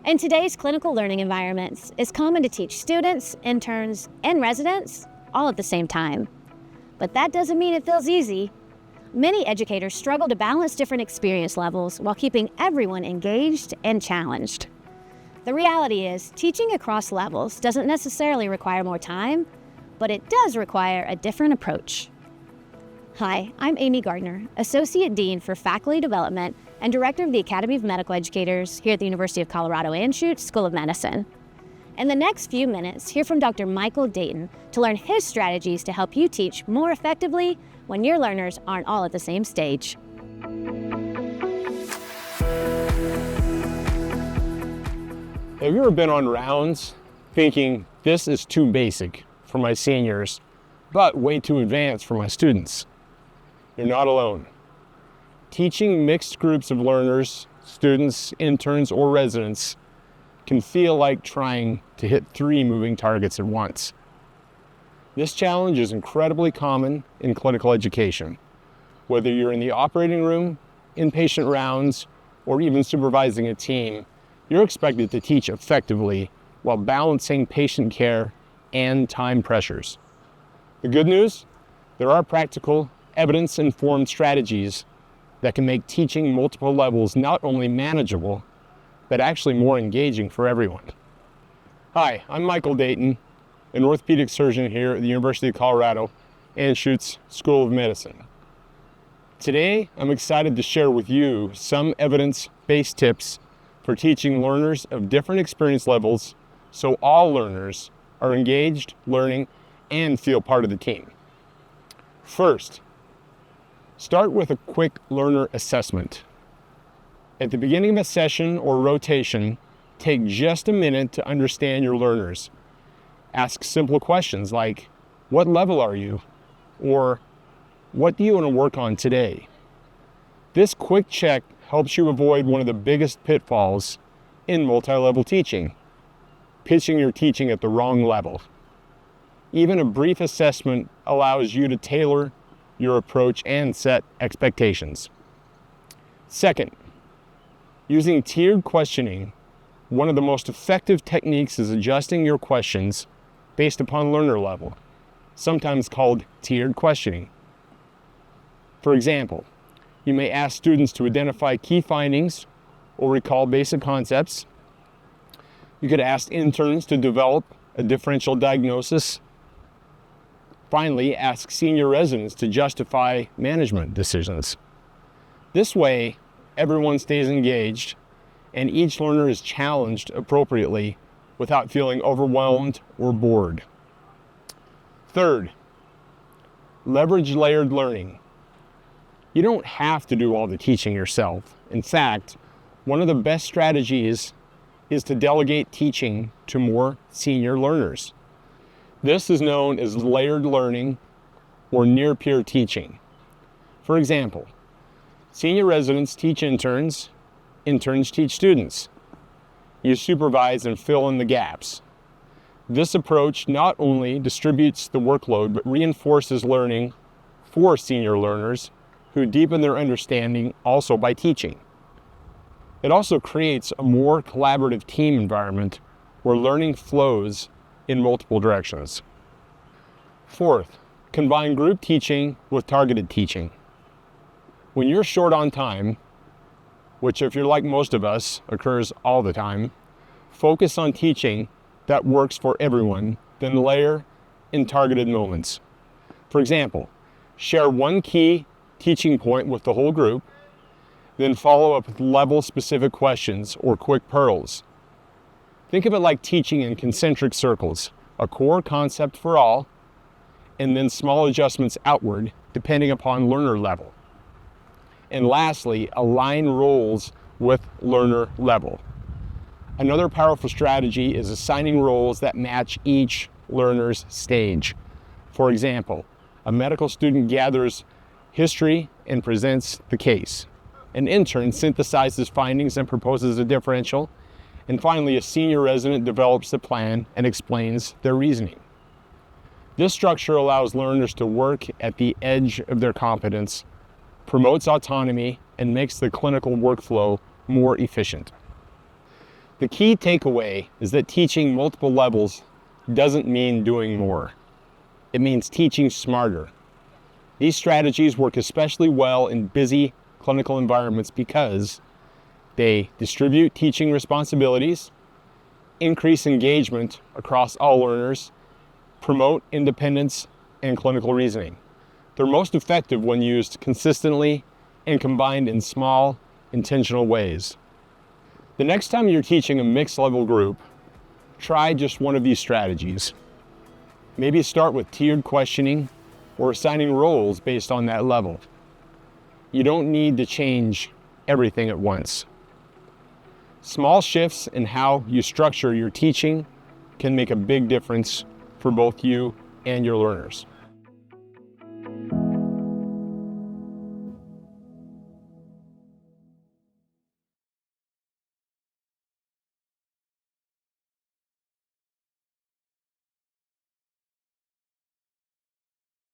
In today's clinical learning environments, it's common to teach students, interns, and residents all at the same time. But that doesn't mean it feels easy. Many educators struggle to balance different experience levels while keeping everyone engaged and challenged. The reality is, teaching across levels doesn't necessarily require more time, but it does require a different approach. Hi, I'm Amy Gardner, Associate Dean for Faculty Development and Director of the Academy of Medical Educators here at the University of Colorado Anschutz School of Medicine. In the next few minutes, hear from Dr. Michael Dayton to learn his strategies to help you teach more effectively when your learners aren't all at the same stage. Have you ever been on rounds thinking this is too basic for my seniors, but way too advanced for my students? You're not alone. Teaching mixed groups of learners, students, interns, or residents can feel like trying to hit 3 moving targets at once. This challenge is incredibly common in clinical education. Whether you're in the operating room, inpatient rounds, or even supervising a team, you're expected to teach effectively while balancing patient care and time pressures. The good news? There are practical, evidence-informed strategies that can make teaching multiple levels not only manageable, but actually more engaging for everyone. Hi, I'm Michael Dayton, an orthopedic surgeon here at the University of Colorado Anschutz School of Medicine. Today, I'm excited to share with you some evidence-based tips for teaching learners of different experience levels so all learners are engaged, learning, and feel part of the team. First, start with a quick learner assessment. At the beginning of a session or rotation, take just a minute to understand your learners. Ask simple questions like, what level are you? Or, what do you want to work on today? This quick check helps you avoid one of the biggest pitfalls in multi-level teaching, pitching your teaching at the wrong level. Even a brief assessment allows you to tailor your approach and set expectations. Second, using tiered questioning, one of the most effective techniques is adjusting your questions based upon learner level, sometimes called tiered questioning. For example, you may ask students to identify key findings or recall basic concepts. You could ask interns to develop a differential diagnosis. Finally, ask senior residents to justify management decisions. This way, everyone stays engaged and each learner is challenged appropriately without feeling overwhelmed or bored. Third, leverage layered learning. You don't have to do all the teaching yourself. In fact, one of the best strategies is to delegate teaching to more senior learners. This is known as layered learning or near-peer teaching. For example, senior residents teach interns, interns teach students. You supervise and fill in the gaps. This approach not only distributes the workload, but reinforces learning for senior learners who deepen their understanding also by teaching. It also creates a more collaborative team environment where learning flows in multiple directions. Fourth, combine group teaching with targeted teaching. When you're short on time, which if you're like most of us occurs all the time, focus on teaching that works for everyone, then layer in targeted moments. For example, share one key teaching point with the whole group, then follow up with level-specific questions or quick pearls. Think of it like teaching in concentric circles, a core concept for all, and then small adjustments outward depending upon learner level. And lastly, align roles with learner level. Another powerful strategy is assigning roles that match each learner's stage. For example, a medical student gathers history and presents the case. An intern synthesizes findings and proposes a differential. And finally, a senior resident develops the plan and explains their reasoning. This structure allows learners to work at the edge of their competence, promotes autonomy, and makes the clinical workflow more efficient. The key takeaway is that teaching multiple levels doesn't mean doing more. It means teaching smarter. These strategies work especially well in busy clinical environments because they distribute teaching responsibilities, increase engagement across all learners, promote independence and clinical reasoning. They're most effective when used consistently and combined in small, intentional ways. The next time you're teaching a mixed level group, try just one of these strategies. Maybe start with tiered questioning or assigning roles based on that level. You don't need to change everything at once. Small shifts in how you structure your teaching can make a big difference for both you and your learners.